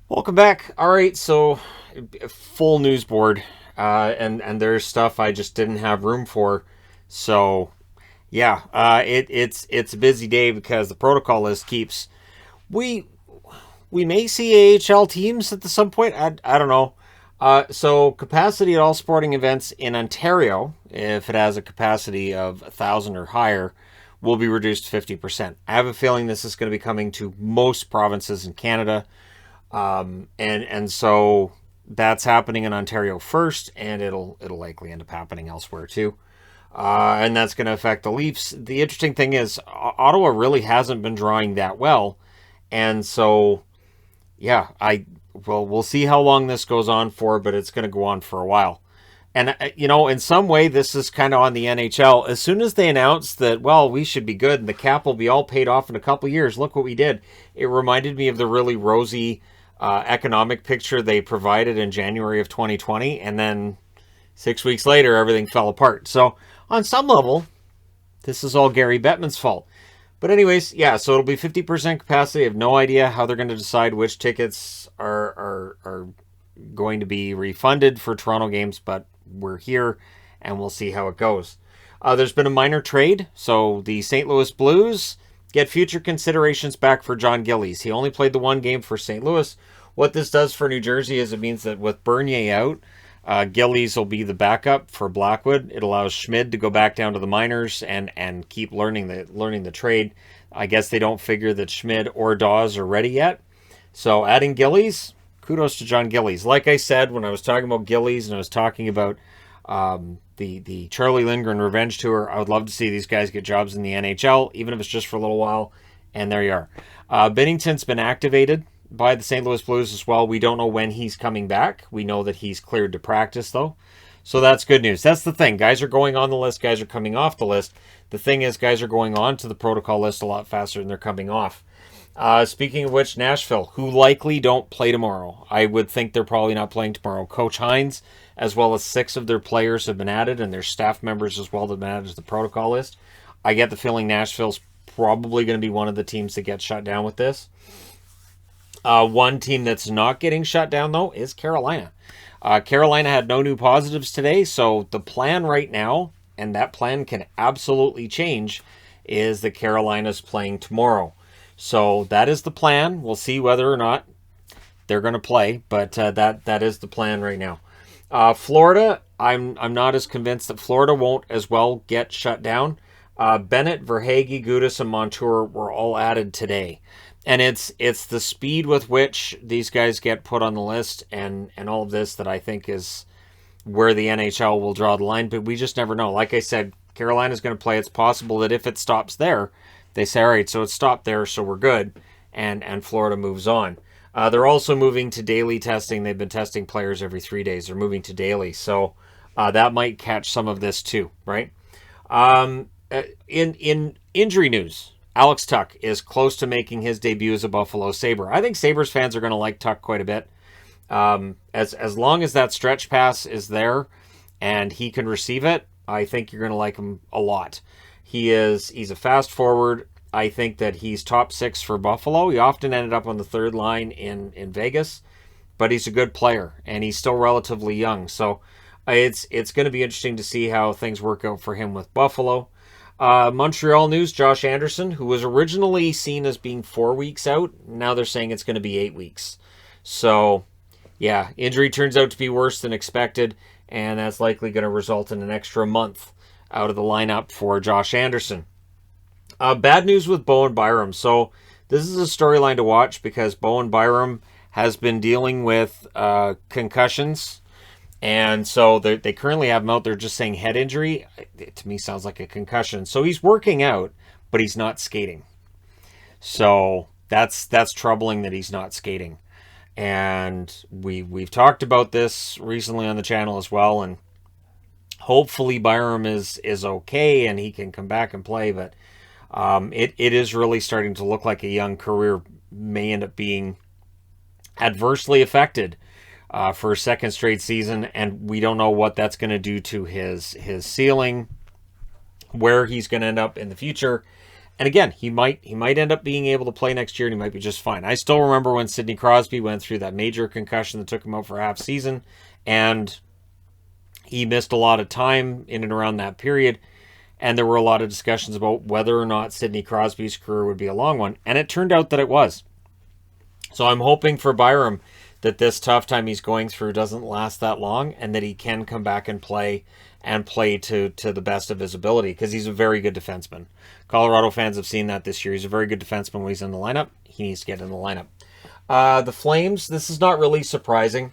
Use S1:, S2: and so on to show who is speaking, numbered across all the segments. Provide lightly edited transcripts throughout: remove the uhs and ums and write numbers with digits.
S1: Welcome back. All right, so full news board, and there's stuff I just didn't have room for. So yeah, it's a busy day because the protocol list keeps we we may see AHL teams at some point. I don't know. So capacity at all sporting events in Ontario, if it has a capacity of 1,000 or higher, will be reduced 50%. I have a feeling this is going to be coming to most provinces in Canada. And so that's happening in Ontario first, and it'll likely end up happening elsewhere too. And that's going to affect the Leafs. The interesting thing is Ottawa really hasn't been drawing that well, and so yeah, we'll see how long this goes on for, but it's going to go on for a while. And in some way, this is kind of on the NHL. As soon as they announced that, well, we should be good and the cap will be all paid off in a couple years, look what we did. It reminded me of the really rosy economic picture they provided in January of 2020, and then 6 weeks later, everything fell apart. So, on some level, this is all Gary Bettman's fault. But anyways, yeah, so it'll be 50% capacity. I have no idea how they're going to decide which tickets are going to be refunded for Toronto games, but we're here and we'll see how it goes. There's been a minor trade, so the St. Louis Blues get future considerations back for John Gillies. He only played the one game for St. Louis. What this does for New Jersey is it means that with Bernier out, Gillies will be the backup for Blackwood. It allows Schmid to go back down to the minors and keep learning the trade. I guess they don't figure that Schmid or Dawes are ready yet. So adding Gillies, kudos to John Gillies. Like I said, when I was talking about Gillies and I was talking about the Charlie Lindgren Revenge Tour, I would love to see these guys get jobs in the NHL, even if it's just for a little while. And there you are. Binnington's been activated by the St. Louis Blues as well. We don't know when he's coming back. We know that he's cleared to practice, though. So that's good news. That's the thing. Guys are going on the list. Guys are coming off the list. The thing is, guys are going on to the protocol list a lot faster than they're coming off. Speaking of which, Nashville, who likely don't play tomorrow. I would think they're probably not playing tomorrow. Coach Hines, as well as 6 of their players have been added, and their staff members as well that have been added to the protocol list. I get the feeling Nashville's probably going to be one of the teams that gets shut down with this. One team that's not getting shut down, though, is Carolina. Carolina had no new positives today, so the plan right now, and that plan can absolutely change, is that Carolina's playing tomorrow. So that is the plan. We'll see whether or not they're going to play, but that is the plan right now. Florida, I'm not as convinced that Florida won't as well get shut down. Bennett, Verhaeghe, Gudas, and Montour were all added today. And it's the speed with which these guys get put on the list and all of this that I think is where the NHL will draw the line. But we just never know. Like I said, Carolina's going to play. It's possible that if it stops there, they say, all right, so it stopped there, so we're good. And Florida moves on. They're also moving to daily testing. They've been testing players every 3 days. They're moving to daily. So that might catch some of this too, right? In injury news, Alex Tuch is close to making his debut as a Buffalo Sabre. I think Sabres fans are going to like Tuch quite a bit. As long as that stretch pass is there and he can receive it, I think you're going to like him a lot. He's a fast forward. I think that he's top 6 for Buffalo. He often ended up on the third line in Vegas, but he's a good player and he's still relatively young. So it's going to be interesting to see how things work out for him with Buffalo. Montreal news, Josh Anderson, who was originally seen as being 4 weeks out. Now they're saying it's going to be 8 weeks. So, yeah, injury turns out to be worse than expected, and that's likely going to result in an extra month out of the lineup for Josh Anderson. Bad news with Bowen Byram. So, this is a storyline to watch because Bowen Byram has been dealing with concussions. And so they currently have him out there just saying head injury. It, to me, sounds like a concussion. So he's working out, but he's not skating. So that's troubling that he's not skating. And we've talked about this recently on the channel as well. And hopefully Byram is okay and he can come back and play. But it is really starting to look like a young career may end up being adversely affected for a second straight season, and we don't know what that's going to do to his ceiling, where he's going to end up in the future, And again, he might end up being able to play next year, and he might be just fine. I still remember when Sidney Crosby went through that major concussion that took him out for half season, and he missed a lot of time in and around that period. And there were a lot of discussions about whether or not Sidney Crosby's career would be a long one, and it turned out that it was. So I'm hoping for Byram that this tough time he's going through doesn't last that long, and that he can come back and play to the best of his ability, because he's a very good defenseman. Colorado fans have seen that this year. He's a very good defenseman when he's in the lineup. He needs to get in the lineup. The Flames, this is not really surprising.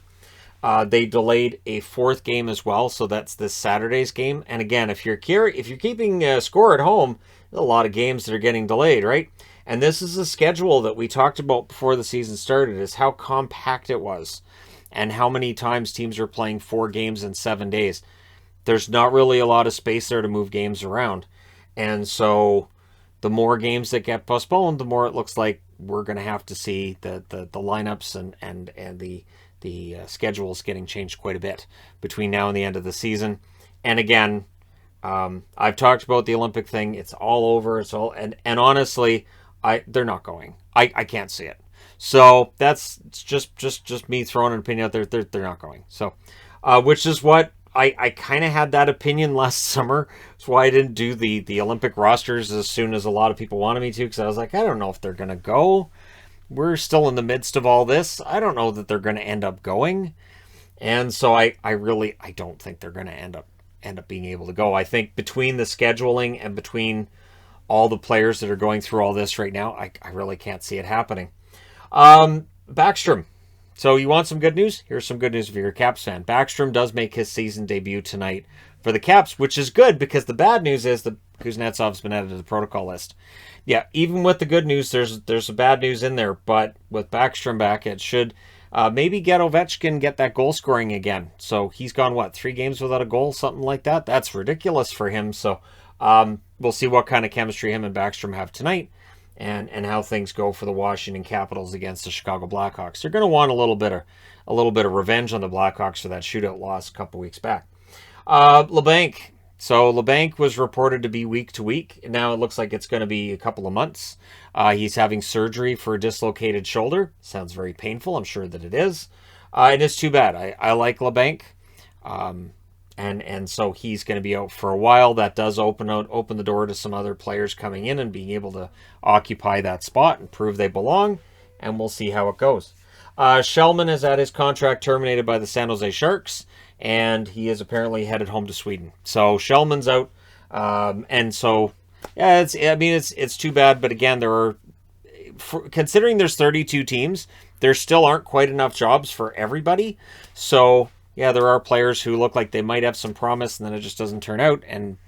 S1: They delayed a fourth game as well, so that's this Saturday's game. And again, if you're keeping a score at home, there's a lot of games that are getting delayed, right? And this is a schedule that we talked about before the season started, is how compact it was and how many times teams are playing 4 games in 7 days. There's not really a lot of space there to move games around. And so the more games that get postponed, the more it looks like we're going to have to see the lineups and the schedules getting changed quite a bit between now and the end of the season. And again, I've talked about the Olympic thing. It's all over. And honestly, they're not going. I can't see it. So that's just me throwing an opinion out there. They're not going. So, which is what I kind of had that opinion last summer. That's why I didn't do the Olympic rosters as soon as a lot of people wanted me to, because I was like, I don't know if they're going to go. We're still in the midst of all this. I don't know that they're going to end up going. And so I don't think they're going to end up being able to go. I think between the scheduling and between all the players that are going through all this right now, I really can't see it happening. Backstrom. So you want some good news? Here's some good news if you're a Caps fan. Backstrom does make his season debut tonight for the Caps, which is good, because the bad news is that Kuznetsov's been added to the protocol list. Yeah, even with the good news, there's some bad news in there, but with Backstrom back, it should maybe get Ovechkin get that goal scoring again. So he's gone, 3 games without a goal, something like that? That's ridiculous for him. So we'll see what kind of chemistry him and Backstrom have tonight, and how things go for the Washington Capitals against the Chicago Blackhawks. They're going to want a little bit of revenge on the Blackhawks for that shootout loss a couple weeks back. LeBanc. So LeBanc was reported to be week to week. Now it looks like it's going to be a couple of months. He's having surgery for a dislocated shoulder. Sounds very painful. I'm sure that it is. And it's too bad. I like LeBanc. And so he's going to be out for a while. That does open the door to some other players coming in and being able to occupy that spot and prove they belong. And we'll see how it goes. Shellman has had his contract terminated by the San Jose Sharks, and he is apparently headed home to Sweden. So Shellman's out, and so yeah, it's too bad. But again, considering there's 32 teams, there still aren't quite enough jobs for everybody. So yeah, there are players who look like they might have some promise, and then it just doesn't turn out. And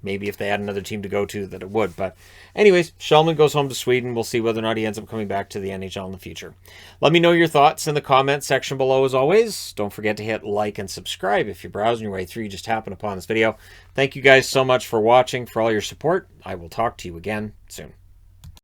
S1: maybe if they had another team to go to, that it would. But anyways, Shellman goes home to Sweden. We'll see whether or not he ends up coming back to the NHL in the future. Let me know your thoughts in the comments section below as always. Don't forget to hit like and subscribe if you're browsing your way through. You just happen upon this video. Thank you guys so much for watching, for all your support. I will talk to you again soon.